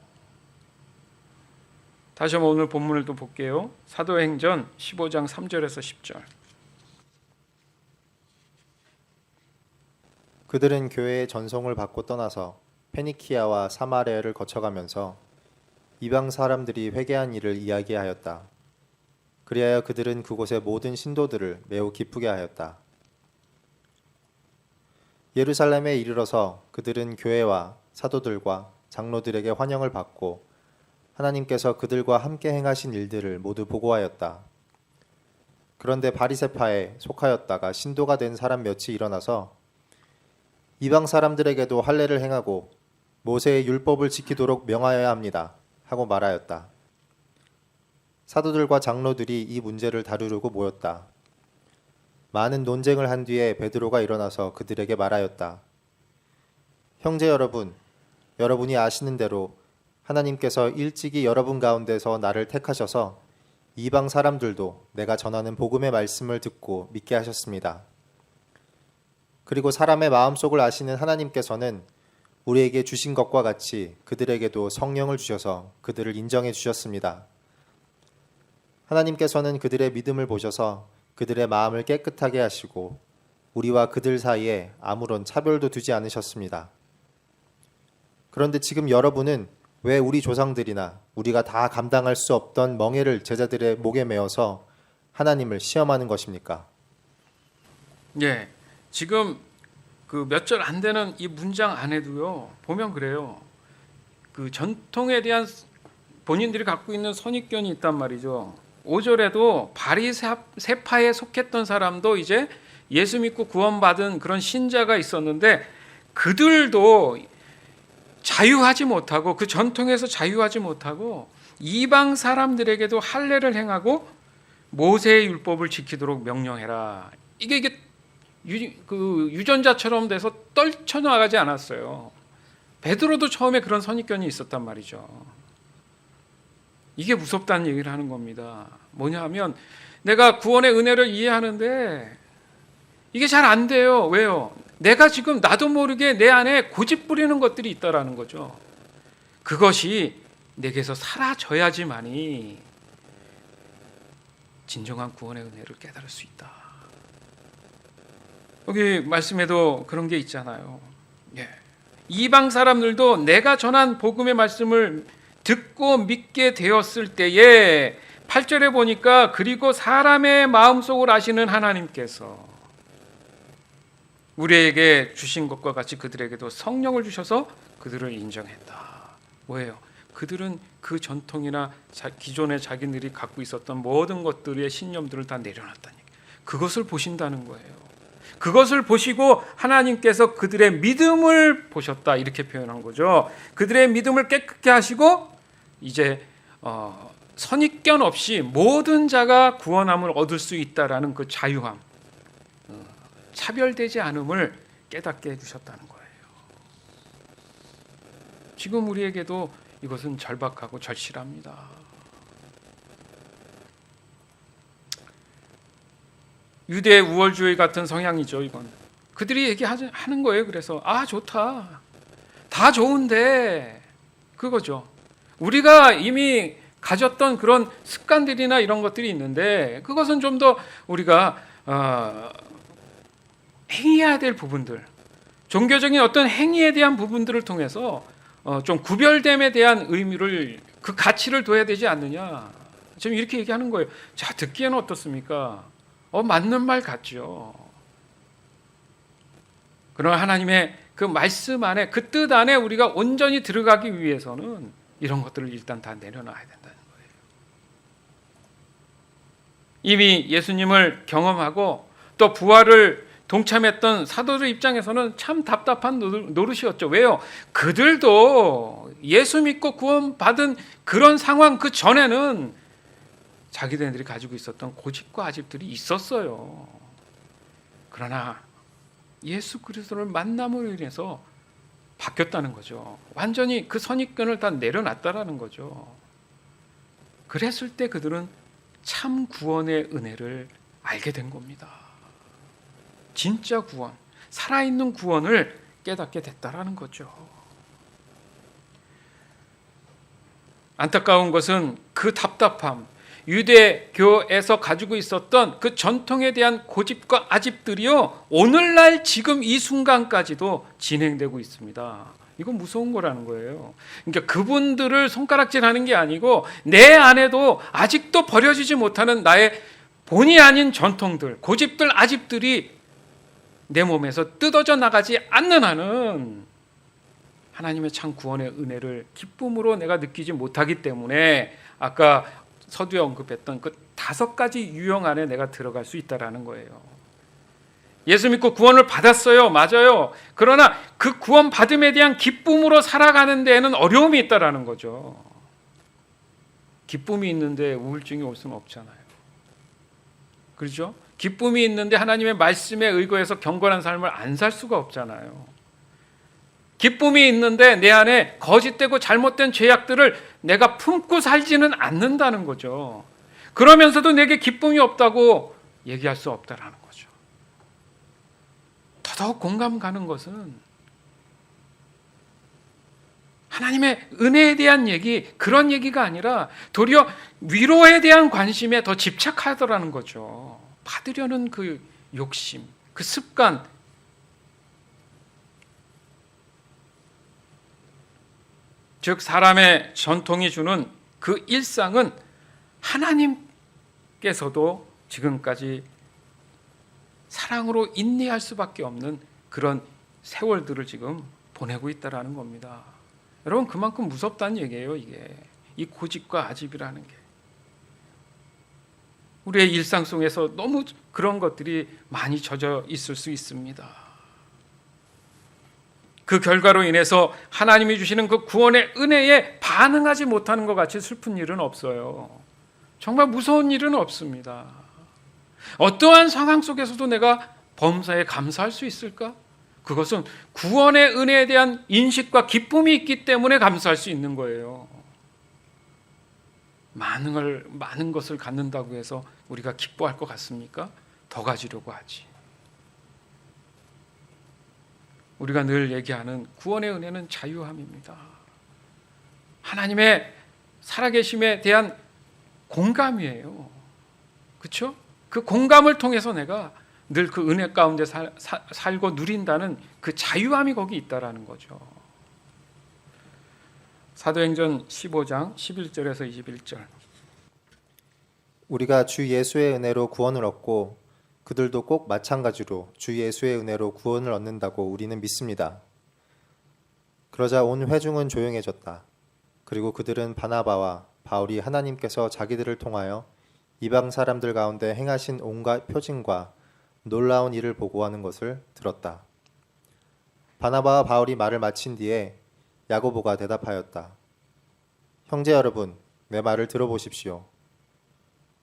다시 한번 오늘 본문을 또 볼게요. 사도행전 15장 3절에서 10절. 그들은 교회의 전송을 받고 떠나서 페니키아와 사마리아를 거쳐가면서 이방 사람들이 회개한 일을 이야기하였다. 그리하여 그들은 그곳의 모든 신도들을 매우 기쁘게 하였다. 예루살렘에 이르러서 그들은 교회와 사도들과 장로들에게 환영을 받고 하나님께서 그들과 함께 행하신 일들을 모두 보고하였다. 그런데 바리새파에 속하였다가 신도가 된 사람 몇이 일어나서 이방 사람들에게도 할례를 행하고 모세의 율법을 지키도록 명하여야 합니다 하고 말하였다. 사도들과 장로들이 이 문제를 다루려고 모였다. 많은 논쟁을 한 뒤에 베드로가 일어나서 그들에게 말하였다. 형제 여러분, 여러분이 아시는 대로 하나님께서 일찍이 여러분 가운데서 나를 택하셔서 이방 사람들도 내가 전하는 복음의 말씀을 듣고 믿게 하셨습니다. 그리고 사람의 마음속을 아시는 하나님께서는 우리에게 주신 것과 같이 그들에게도 성령을 주셔서 그들을 인정해 주셨습니다. 하나님께서는 그들의 믿음을 보셔서 그들의 마음을 깨끗하게 하시고 우리와 그들 사이에 아무런 차별도 두지 않으셨습니다. 그런데 지금 여러분은 왜 우리 조상들이나 우리가 다 감당할 수 없던 멍에를 제자들의 목에 메어서 하나님을 시험하는 것입니까? 예, 지금 그 몇 절 안 되는 이 문장 안에도요 보면 그래요. 그 전통에 대한 본인들이 갖고 있는 선입견이 있단 말이죠. 5절에도 바리새파에 속했던 사람도 이제 예수 믿고 구원받은 그런 신자가 있었는데 그들도 자유하지 못하고 그 전통에서 자유하지 못하고 이방 사람들에게도 할례를 행하고 모세의 율법을 지키도록 명령해라. 이게 유전자처럼 돼서 떨쳐나가지 않았어요. 베드로도 처음에 그런 선입견이 있었단 말이죠. 이게 무섭다는 얘기를 하는 겁니다. 뭐냐 하면 내가 구원의 은혜를 이해하는데 이게 잘 안 돼요. 왜요? 내가 지금 나도 모르게 내 안에 고집 부리는 것들이 있다라는 거죠. 그것이 내게서 사라져야지만이 진정한 구원의 은혜를 깨달을 수 있다. 여기 말씀에도 그런 게 있잖아요. 예. 이방 사람들도 내가 전한 복음의 말씀을 듣고 믿게 되었을 때에 8절에 보니까 그리고 사람의 마음속을 아시는 하나님께서 우리에게 주신 것과 같이 그들에게도 성령을 주셔서 그들을 인정했다. 뭐예요? 그들은 그 전통이나 기존에 자기들이 갖고 있었던 모든 것들의 신념들을 다 내려놨다니. 그것을 보신다는 거예요. 그것을 보시고 하나님께서 그들의 믿음을 보셨다, 이렇게 표현한 거죠. 그들의 믿음을 깨끗게 하시고 이제 선입견 없이 모든 자가 구원함을 얻을 수 있다라는 그 자유함, 차별되지 않음을 깨닫게 해주셨다는 거예요. 지금 우리에게도 이것은 절박하고 절실합니다. 유대 우월주의 같은 성향이죠. 이건 그들이 얘기하는 거예요. 그래서 좋다, 다 좋은데 그거죠. 우리가 이미 가졌던 그런 습관들이나 이런 것들이 있는데 그것은 좀 더 우리가 행해야 될 부분들, 종교적인 어떤 행위에 대한 부분들을 통해서 좀 구별됨에 대한 의미를, 그 가치를 둬야 되지 않느냐. 지금 이렇게 얘기하는 거예요. 자, 듣기에는 어떻습니까? 맞는 말 같죠. 그러나 하나님의 그 말씀 안에, 그 뜻 안에 우리가 온전히 들어가기 위해서는 이런 것들을 일단 다 내려놔야 된다는 거예요. 이미 예수님을 경험하고 또 부활을 동참했던 사도들 입장에서는 참 답답한 노릇이었죠. 왜요? 그들도 예수 믿고 구원받은 그런 상황 그 전에는 자기들이 가지고 있었던 고집과 아집들이 있었어요. 그러나 예수 그리스도를 만남으로 인해서 바뀌었다는 거죠. 완전히 그 선입견을 다 내려놨다라는 거죠. 그랬을 때 그들은 참 구원의 은혜를 알게 된 겁니다. 진짜 구원, 살아있는 구원을 깨닫게 됐다라는 거죠. 안타까운 것은 그 답답함, 유대교에서 가지고 있었던 그 전통에 대한 고집과 아집들이요, 오늘날 지금 이 순간까지도 진행되고 있습니다. 이건 무서운 거라는 거예요. 그러니까 그분들을 손가락질하는 게 아니고 내 안에도 아직도 버려지지 못하는 나의 본이 아닌 전통들, 고집들, 아집들이 내 몸에서 뜯어져 나가지 않는 한은 하나님의 참 구원의 은혜를 기쁨으로 내가 느끼지 못하기 때문에 아까 서두에 언급했던 그 5가지 유형 안에 내가 들어갈 수 있다라는 거예요. 예수 믿고 구원을 받았어요. 맞아요. 그러나 그 구원 받음에 대한 기쁨으로 살아가는 데에는 어려움이 있다라는 거죠. 기쁨이 있는데 우울증이 올 수는 없잖아요. 그렇죠? 기쁨이 있는데 하나님의 말씀에 의거해서 경건한 삶을 안 살 수가 없잖아요. 기쁨이 있는데 내 안에 거짓되고 잘못된 죄악들을 내가 품고 살지는 않는다는 거죠. 그러면서도 내게 기쁨이 없다고 얘기할 수 없다라는 거죠. 더더욱 공감 가는 것은 하나님의 은혜에 대한 얘기, 그런 얘기가 아니라 도리어 위로에 대한 관심에 더 집착하더라는 거죠. 받으려는 그 욕심, 그 습관, 즉 사람의 전통이 주는 그 일상은 하나님께서도 지금까지 사랑으로 인내할 수밖에 없는 그런 세월들을 지금 보내고 있다라는 겁니다. 여러분, 그만큼 무섭다는 얘기예요. 이게 이 고집과 아집이라는 게 우리의 일상 속에서 너무 그런 것들이 많이 젖어 있을 수 있습니다. 그 결과로 인해서 하나님이 주시는 그 구원의 은혜에 반응하지 못하는 것 같이 슬픈 일은 없어요. 정말 무서운 일은 없습니다. 어떠한 상황 속에서도 내가 범사에 감사할 수 있을까? 그것은 구원의 은혜에 대한 인식과 기쁨이 있기 때문에 감사할 수 있는 거예요. 많은 것을 갖는다고 해서 우리가 기뻐할 것 같습니까? 더 가지려고 하지. 우리가 늘 얘기하는 구원의 은혜는 자유함입니다. 하나님의 살아계심에 대한 공감이에요. 그렇죠? 그 공감을 통해서 내가 늘 그 은혜 가운데 살고 누린다는 그 자유함이 거기 있다라는 거죠. 사도행전 15장 11절에서 21절. 우리가 주 예수의 은혜로 구원을 얻고 그들도 꼭 마찬가지로 주 예수의 은혜로 구원을 얻는다고 우리는 믿습니다. 그러자 온 회중은 조용해졌다. 그리고 그들은 바나바와 바울이 하나님께서 자기들을 통하여 이방 사람들 가운데 행하신 온갖 표징과 놀라운 일을 보고하는 것을 들었다. 바나바와 바울이 말을 마친 뒤에 야고보가 대답하였다. 형제 여러분, 내 말을 들어보십시오.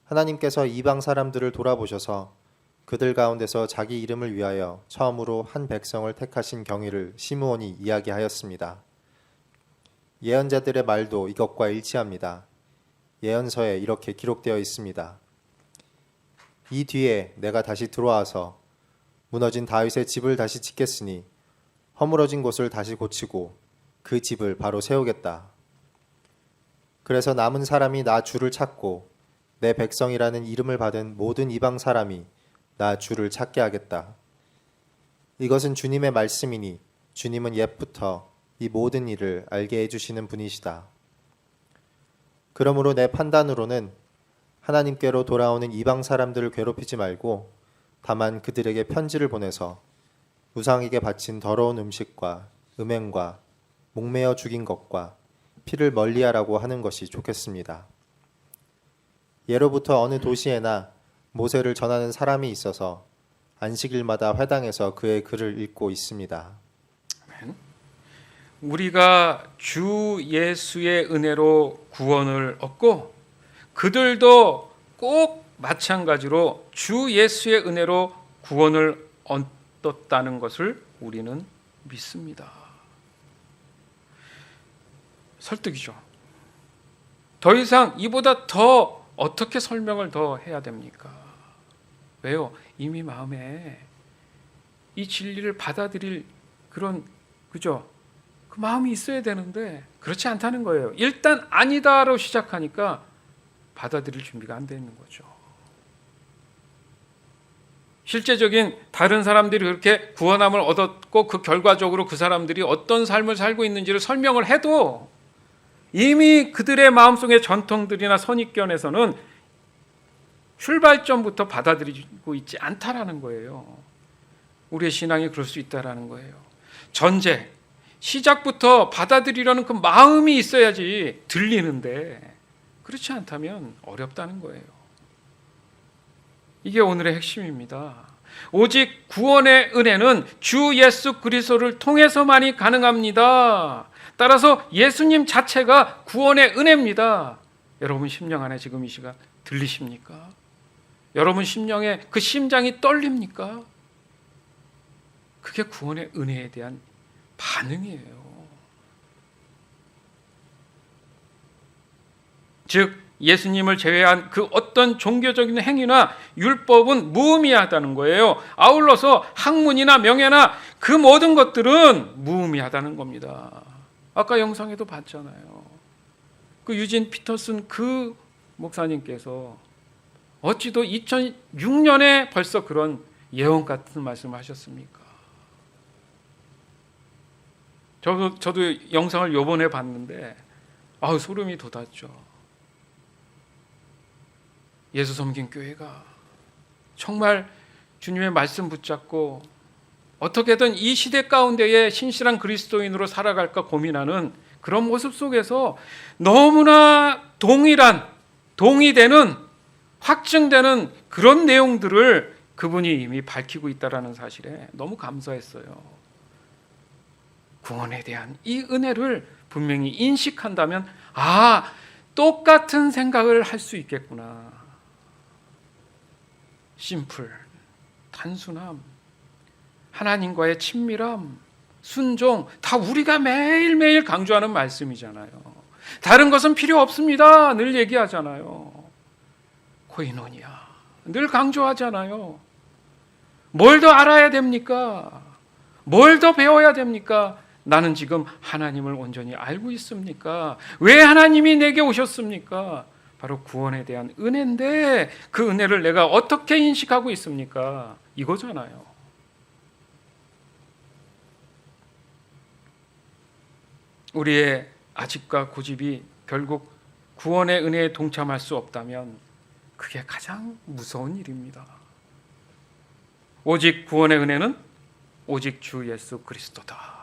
하나님께서 이방 사람들을 돌아보셔서 그들 가운데서 자기 이름을 위하여 처음으로 한 백성을 택하신 경위를 시므온이 이야기하였습니다. 예언자들의 말도 이것과 일치합니다. 예언서에 이렇게 기록되어 있습니다. 이 뒤에 내가 다시 들어와서 무너진 다윗의 집을 다시 짓겠으니 허물어진 곳을 다시 고치고 그 집을 바로 세우겠다. 그래서 남은 사람이 나 주를 찾고 내 백성이라는 이름을 받은 모든 이방 사람이 나 주를 찾게 하겠다. 이것은 주님의 말씀이니 주님은 옛부터 이 모든 일을 알게 해주시는 분이시다. 그러므로 내 판단으로는 하나님께로 돌아오는 이방 사람들을 괴롭히지 말고 다만 그들에게 편지를 보내서 우상에게 바친 더러운 음식과 음행과 목매어 죽인 것과 피를 멀리하라고 하는 것이 좋겠습니다. 예로부터 어느 도시에나 모세를 전하는 사람이 있어서 안식일마다 회당에서 그의 글을 읽고 있습니다. 우리가 주 예수의 은혜로 구원을 얻고 그들도 꼭 마찬가지로 주 예수의 은혜로 구원을 얻었다는 것을 우리는 믿습니다. 설득이죠. 더 이상 이보다 더 어떻게 설명을 더 해야 됩니까? 왜요? 이미 마음에 이 진리를 받아들일 그런 그죠? 그 마음이 있어야 되는데 그렇지 않다는 거예요. 일단 아니다로 시작하니까 받아들일 준비가 안 돼 있는 거죠. 실제적인 다른 사람들이 그렇게 구원함을 얻었고 그 결과적으로 그 사람들이 어떤 삶을 살고 있는지를 설명을 해도 이미 그들의 마음속의 전통들이나 선입견에서는 출발점부터 받아들이고 있지 않다라는 거예요. 우리의 신앙이 그럴 수 있다라는 거예요. 전제, 시작부터 받아들이려는 그 마음이 있어야지 들리는데 그렇지 않다면 어렵다는 거예요. 이게 오늘의 핵심입니다. 오직 구원의 은혜는 주 예수 그리스도를 통해서만이 가능합니다. 따라서 예수님 자체가 구원의 은혜입니다. 여러분 심령 안에 지금 이 시간 들리십니까? 여러분 심령에 그 심장이 떨립니까? 그게 구원의 은혜에 대한 반응이에요. 즉 예수님을 제외한 그 어떤 종교적인 행위나 율법은 무의미하다는 거예요. 아울러서 학문이나 명예나 그 모든 것들은 무의미하다는 겁니다. 아까 영상에도 봤잖아요. 그 유진 피터슨 그 목사님께서 어찌도 2006년에 벌써 그런 예언 같은 말씀을 하셨습니까? 저도 영상을 요번에 봤는데 소름이 돋았죠. 예수 섬긴 교회가 정말 주님의 말씀 붙잡고 어떻게든 이 시대 가운데에 신실한 그리스도인으로 살아갈까 고민하는 그런 모습 속에서 너무나 동의되는 확증되는 그런 내용들을 그분이 이미 밝히고 있다는 사실에 너무 감사했어요. 구원에 대한 이 은혜를 분명히 인식한다면 똑같은 생각을 할 수 있겠구나. 심플, 단순함, 하나님과의 친밀함, 순종 다 우리가 매일매일 강조하는 말씀이잖아요. 다른 것은 필요 없습니다. 늘 얘기하잖아요. 코이노니아. 늘 강조하잖아요. 뭘 더 알아야 됩니까? 뭘 더 배워야 됩니까? 나는 지금 하나님을 온전히 알고 있습니까? 왜 하나님이 내게 오셨습니까? 바로 구원에 대한 은혜인데 그 은혜를 내가 어떻게 인식하고 있습니까? 이거잖아요. 우리의 아집과 고집이 결국 구원의 은혜에 동참할 수 없다면 그게 가장 무서운 일입니다. 오직 구원의 은혜는 오직 주 예수 그리스도다.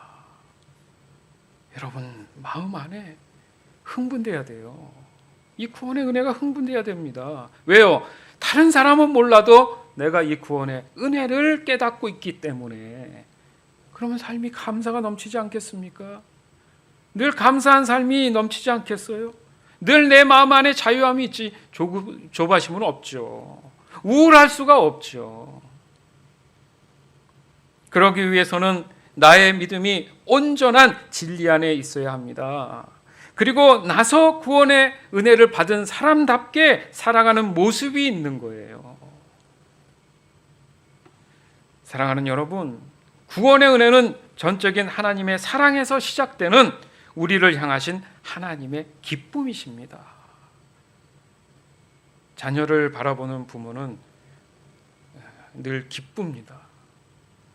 여러분 마음 안에 흥분돼야 돼요. 이 구원의 은혜가 흥분돼야 됩니다. 왜요? 다른 사람은 몰라도 내가 이 구원의 은혜를 깨닫고 있기 때문에. 그러면 삶이 감사가 넘치지 않겠습니까? 늘 감사한 삶이 넘치지 않겠어요? 늘 내 마음 안에 자유함이 있지 조바심은 없죠. 우울할 수가 없죠. 그러기 위해서는 나의 믿음이 온전한 진리 안에 있어야 합니다. 그리고 나서 구원의 은혜를 받은 사람답게 살아가는 모습이 있는 거예요. 사랑하는 여러분, 구원의 은혜는 전적인 하나님의 사랑에서 시작되는 우리를 향하신 하나님의 기쁨이십니다. 자녀를 바라보는 부모는 늘 기쁩니다.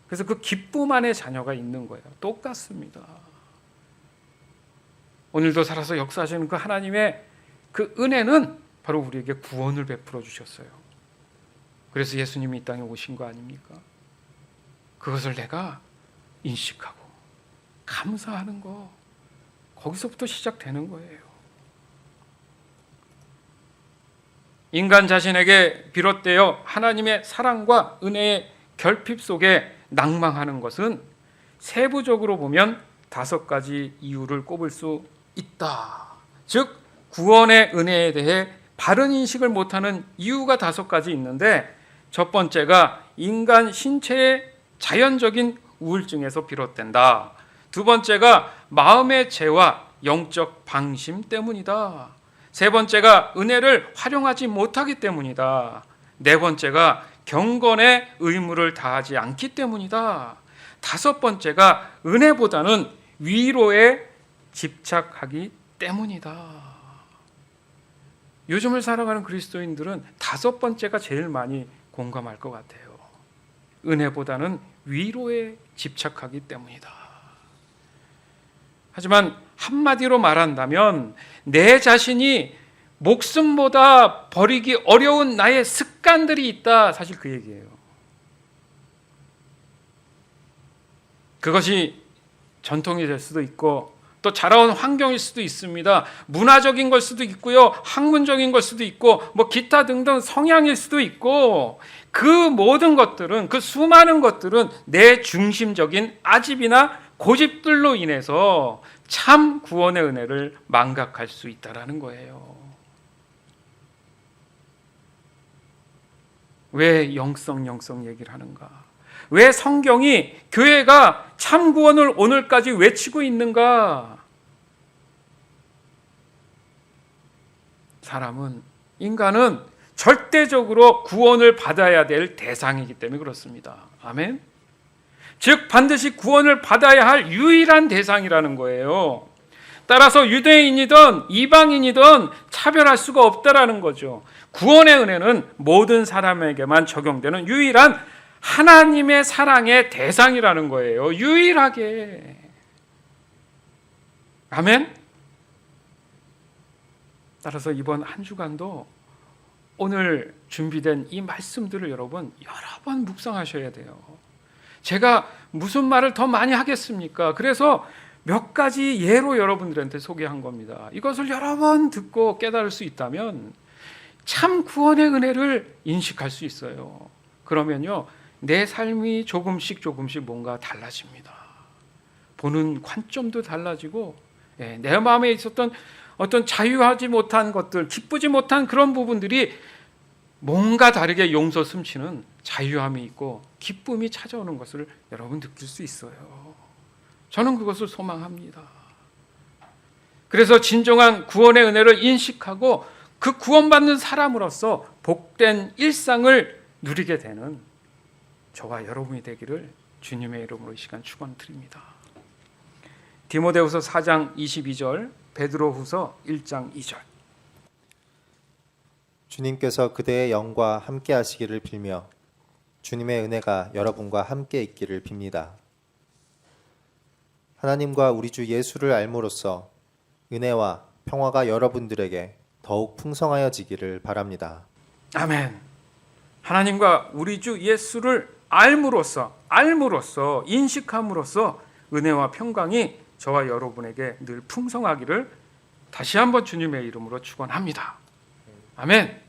그래서 그 기쁨 안에 자녀가 있는 거예요. 똑같습니다. 오늘도 살아서 역사하시는 그 하나님의 그 은혜는 바로 우리에게 구원을 베풀어 주셨어요. 그래서 예수님이 이 땅에 오신 거 아닙니까? 그것을 내가 인식하고 감사하는 거, 거기서부터 시작되는 거예요. 인간 자신에게 비롯되어 하나님의 사랑과 은혜의 결핍 속에 낭망하는 것은 세부적으로 보면 5가지 이유를 꼽을 수 있다. 즉 구원의 은혜에 대해 바른 인식을 못하는 이유가 5가지 있는데, 첫 번째가 인간 신체의 자연적인 우울증에서 비롯된다. 두 번째가 마음의 죄와 영적 방심 때문이다. 세 번째가 은혜를 활용하지 못하기 때문이다. 네 번째가 경건의 의무를 다하지 않기 때문이다. 5번째가 은혜보다는 위로에 집착하기 때문이다. 요즘을 살아가는 그리스도인들은 5번째가 제일 많이 공감할 것 같아요. 은혜보다는 위로에 집착하기 때문이다. 하지만 한마디로 말한다면 내 자신이 목숨보다 버리기 어려운 나의 습관들이 있다. 사실 그 얘기예요. 그것이 전통이 될 수도 있고 또 자라온 환경일 수도 있습니다. 문화적인 걸 수도 있고요. 학문적인 걸 수도 있고 뭐 기타 등등 성향일 수도 있고, 그 모든 것들은, 그 수많은 것들은 내 중심적인 아집이나 고집들로 인해서 참 구원의 은혜를 망각할 수 있다라는 거예요. 왜 영성 얘기를 하는가? 왜 성경이 교회가 참 구원을 오늘까지 외치고 있는가? 인간은 절대적으로 구원을 받아야 될 대상이기 때문에 그렇습니다. 아멘. 즉 반드시 구원을 받아야 할 유일한 대상이라는 거예요. 따라서 유대인이든 이방인이든 차별할 수가 없다라는 거죠. 구원의 은혜는 모든 사람에게만 적용되는 유일한 하나님의 사랑의 대상이라는 거예요. 유일하게. 아멘. 따라서 이번 한 주간도 오늘 준비된 이 말씀들을 여러분 여러 번 묵상하셔야 돼요. 제가 무슨 말을 더 많이 하겠습니까? 그래서 몇 가지 예로 여러분들한테 소개한 겁니다. 이것을 여러 번 듣고 깨달을 수 있다면 참 구원의 은혜를 인식할 수 있어요. 그러면요, 내 삶이 조금씩 뭔가 달라집니다. 보는 관점도 달라지고, 내 마음에 있었던 어떤 자유하지 못한 것들, 기쁘지 못한 그런 부분들이 뭔가 다르게 용서 숨치는 자유함이 있고 기쁨이 찾아오는 것을 여러분 느낄 수 있어요. 저는 그것을 소망합니다. 그래서 진정한 구원의 은혜를 인식하고 그 구원받는 사람으로서 복된 일상을 누리게 되는 저와 여러분이 되기를 주님의 이름으로 이 시간 축원드립니다. 디모데후서 4장 22절, 베드로후서 1장 2절. 주님께서 그대의 영과 함께 하시기를 빌며 주님의 은혜가 여러분과 함께 있기를 빕니다. 하나님과 우리 주 예수를 알므로써 은혜와 평화가 여러분들에게 더욱 풍성하여지기를 바랍니다. 아멘. 하나님과 우리 주 예수를 알므로써 인식함으로써 은혜와 평강이 저와 여러분에게 늘 풍성하기를 다시 한번 주님의 이름으로 축원합니다. 아멘.